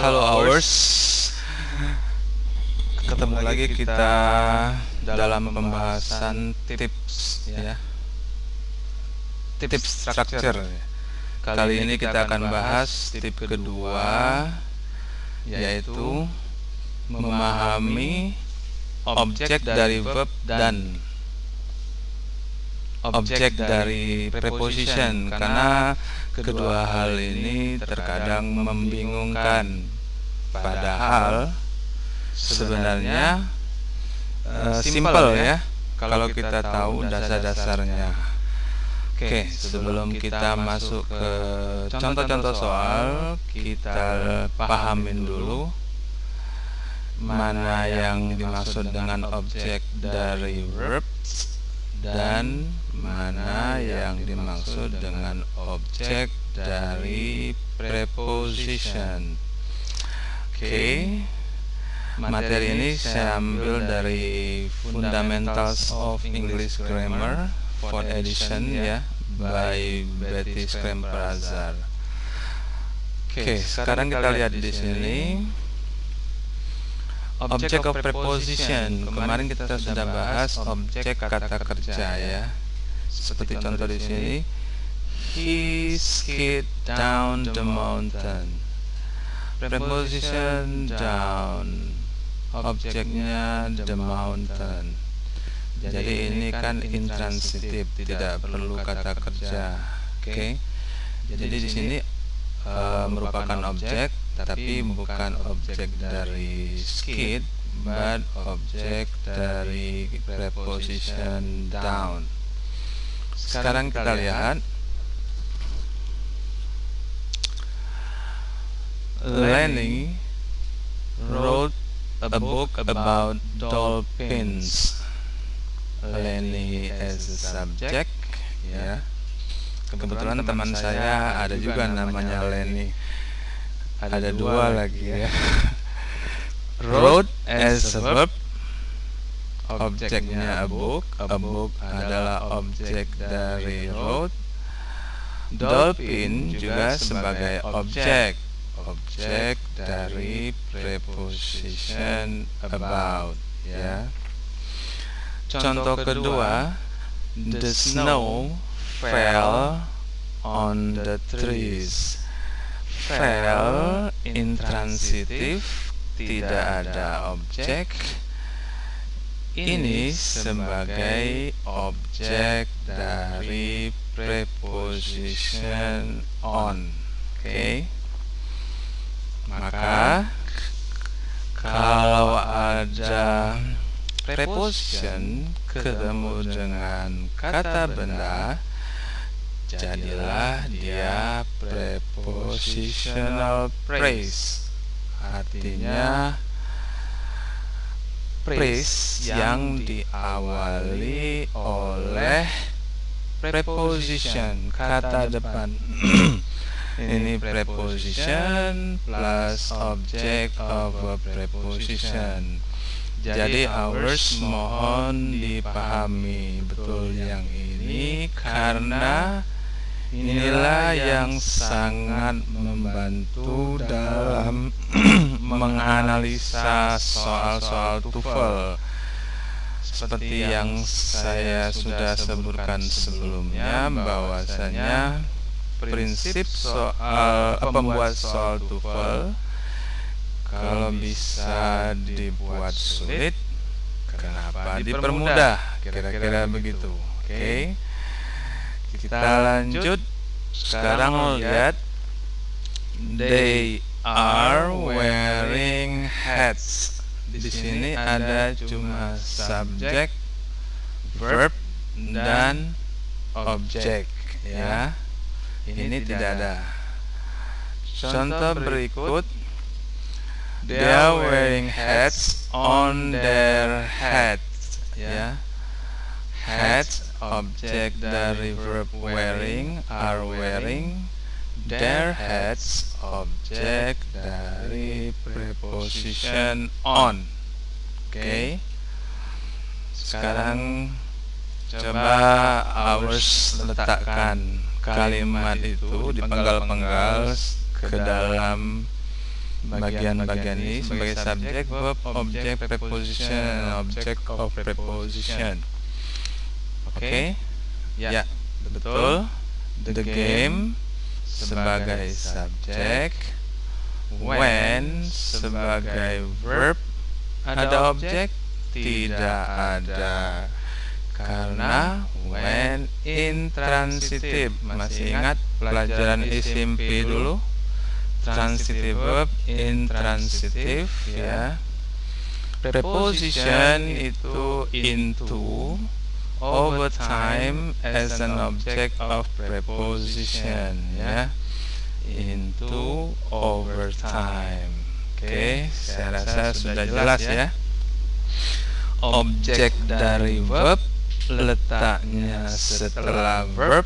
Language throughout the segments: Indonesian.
Halo hours, ketemu lagi kita dalam pembahasan tips ya, tips structure. Kali ini kita akan bahas tip kedua, yaitu memahami objek dari verb dan objek dari preposition, karena kedua hal ini terkadang membingungkan, padahal sebenarnya simple ya kalau kita tahu dasar-dasarnya. Oke, sebelum kita masuk ke contoh-contoh soal, kita pahamin dulu mana yang dimaksud dengan objek dari verb dan mana yang dimaksud dengan objek dari preposition. Oke, materi ini saya ambil dari Fundamentals of English Grammar 4th edition ya, by Betty Scramper-Azar. Oke, sekarang kita lihat di sini object of preposition. Kemarin kita sudah bahas objek kata kerja ya. Seperti contoh di sini, he skied down the mountain. Preposition down, objeknya the mountain. Jadi ini kan intransitif, tidak perlu kata kerja. Oke. Jadi di sini merupakan objek, tapi bukan objek dari skid, but objek dari preposition down. Sekarang kita lihat, Lenny wrote a book about dolphins. Lenny as a subject ya. Kebetulan teman saya ada juga namanya Lenny. Ada dua lagi ya. Wrote as a verb, objeknya a book adalah objek dari wrote. Dolphin juga sebagai objek dari preposition about ya. Contoh kedua, the snow fell on the trees. Fell intransitif, tidak ada objek. Ini sebagai objek dari preposition on. Oke. Maka kalau ada preposition ketemu dengan kata benda, jadilah dia prepositional phrase. Artinya phrase yang diawali oleh preposition, kata depan. Ini preposition plus object of a preposition. Jadi hours mohon dipahami betul yang ini, karena inilah yang sangat membantu dalam menganalisa soal-soal TOEFL. Seperti yang saya sudah sebutkan sebelumnya, bahwasanya prinsip soal pembuat soal TOEFL, kalau bisa dibuat sulit, kenapa dipermudah? Kira-kira begitu. Oke. Kita lanjut. Sekarang lihat, they are wearing hats. Di sini ada cuma subjek, verb, dan objek ya. Ini tidak ada. Contoh berikut, they are wearing hats on their heads ya. Hats objek dari verb wearing, are wearing. Their hats objek dari preposition on. Oke. Sekarang coba hours letakkan kalimat itu dipenggal-penggal ke dalam bagian-bagian ini sebagai subjek, verb, object, preposition, object of preposition. Oke? Ya, betul. The game sebagai subjek, when sebagai verb. Ada objek? Tidak ada. Karena when intransitive. Masih ingat pelajaran SMP dulu? Transitive verb, intransitive, ya. Preposition itu into, over time as an object of preposition, ya. Into, over time. Oke, saya rasa sudah jelas ya. Objek dari verb letaknya setelah verb.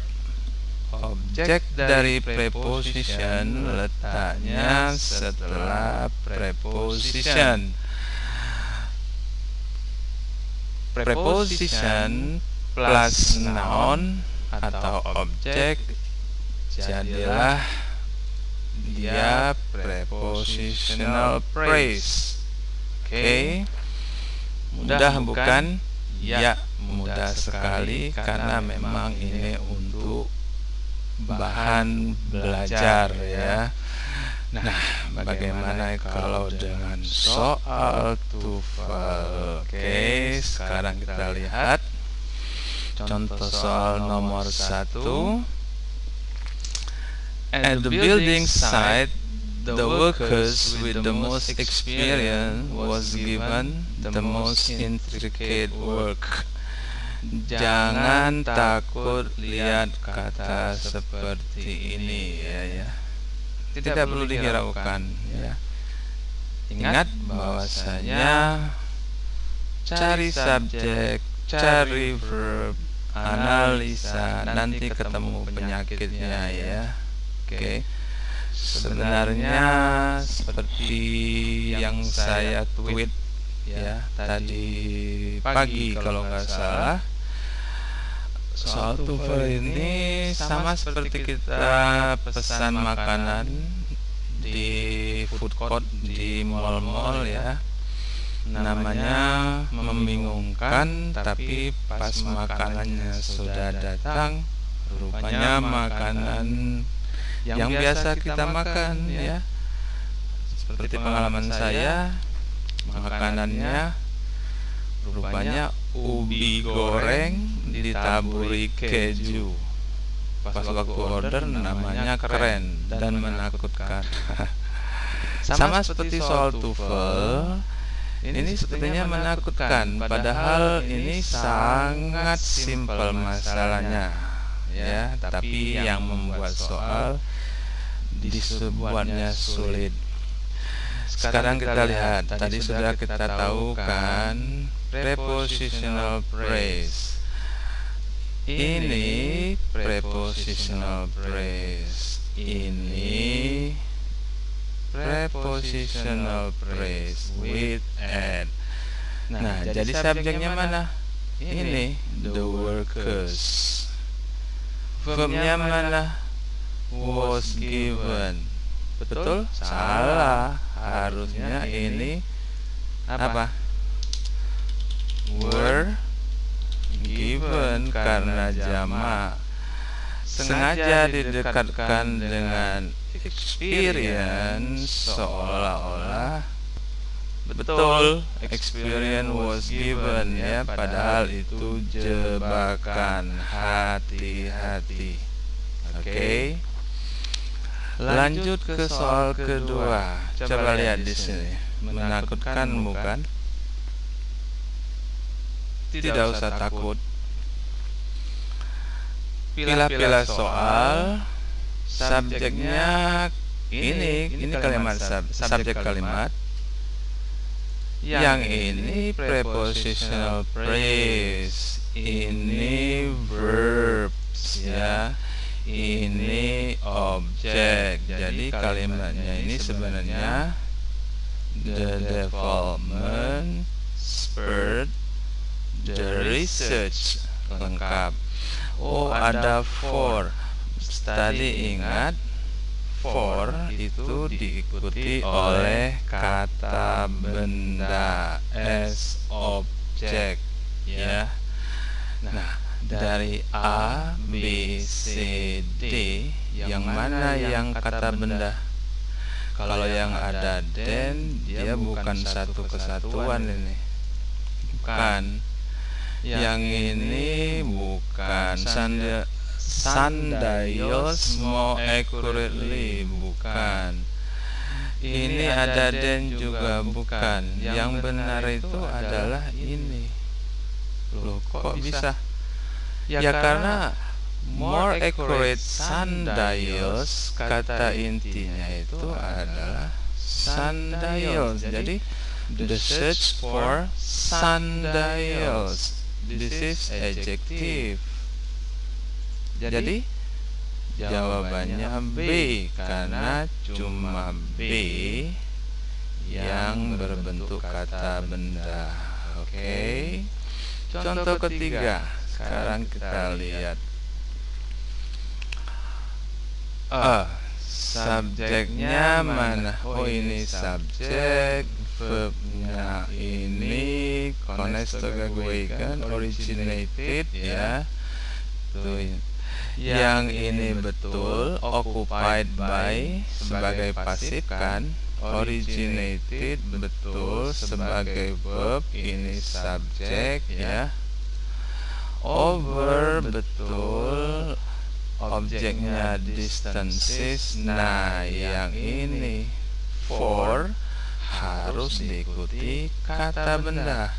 Objek dari preposition letaknya setelah preposition. Preposition plus noun atau objek, jadilah dia prepositional phrase. Oke, mudah bukan? Ya, mudah sekali karena memang ini untuk bahan belajar ya. Nah, bagaimana kalau dengan soal TOEFL? Oke, sekarang kita lihat contoh soal nomor 1. At the building site, the workers with the most experience was given the most intricate work. Jangan takut lihat kata seperti ini ya. Tidak perlu dihiraukan ya. Ingat bahwasanya cari subjek, cari verb, analisa, nanti ketemu penyakitnya ya. Oke. Sebenarnya seperti yang saya tweet ya tadi pagi kalau nggak salah, soal TOEFL ini sama seperti kita pesan makanan di food court di mall-mall ya. Namanya membingungkan, tapi pas makanannya sudah datang, rupanya makanan yang biasa kita makan ya. Seperti pengalaman saya, makanannya rupanya ubi goreng ditaburi keju. Pas waktu order namanya keren dan menakutkan. Sama seperti soal TOEFL, ini sepertinya menakutkan, padahal ini sangat simpel masalahnya ya, tapi yang membuat soal dibuatnya sulit. Sekarang kita lihat, tadi sudah kita tahu kan prepositional phrase. Ini prepositional phrase. Ini prepositional phrase with at. Nah, jadi subjeknya mana? Ini the workers. Verbnya mana? Was given. Betul? Salah. Harusnya ini apa? Were given karena jamak. Sengaja didekatkan dengan experience seolah-olah betul experience was given ya, padahal itu jebakan. Hati-hati. Oke. Lanjut ke soal kedua. Coba lihat di sini. Menakutkan bukan? Tidak usah takut. Pilah-pilah soal. Subjeknya ini kalimat subjek kalimat. Yang ini prepositional phrase. Ini verbs ya. Ini objek. Jadi kalimatnya ini sebenarnya the development spurred the research. Lengkap. Oh, ada for. Tadi ingat for itu diikuti oleh kata benda as objek, ya. Nah, dari A, B, C, D, yang mana yang kata benda? Kalau yang ada then, dia bukan satu kesatuan ini. Bukan. Yang ini bukan. Sandaios more accurately, bukan. Ini ada then juga bukan. Yang benar itu adalah ini. Loh, kok bisa? Ya karena more accurate sandaios, kata intinya itu adalah sandaios. Jadi the search for sandaios, this is adjective. Jadi jawabannya B, karena cuma B yang berbentuk kata benda. Oke. Contoh ketiga, sekarang kita lihat. Subjeknya mana? Oh, ini subjek, verbnya ini Conestoga-Guigan, originated, ya. Tuh. Yang ini betul, occupied by sebagai pasif kan, originated betul sebagai verb, ini subjek, ya. Over betul, objeknya distances. Nah, yang ini for harus diikuti kata benda.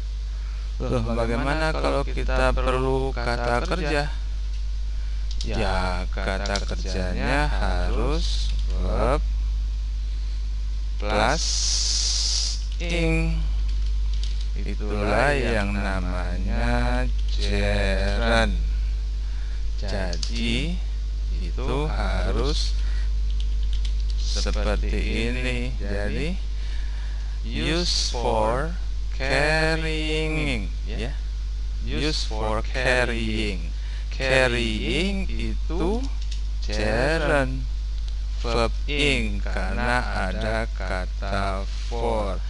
Loh, bagaimana kalau kita perlu kata kerja? Ya, kata kerjanya harus verb plus ing. Itulah yang namanya gerund. Jadi itu harus seperti ini. Jadi use for carrying, ya. Use for carrying. Carrying itu gerund, verb ing karena ada kata for.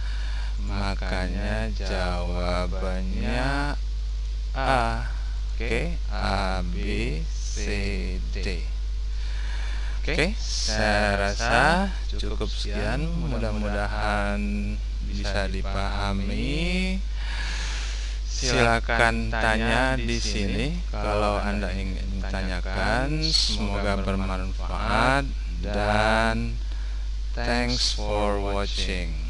Makanya jawabannya A. Oke, A, B, C, D. Oke, saya rasa cukup sekian. Mudah-mudahan bisa dipahami. Silakan tanya di sini kalau Anda ingin tanyakan. Semoga bermanfaat dan thanks for watching.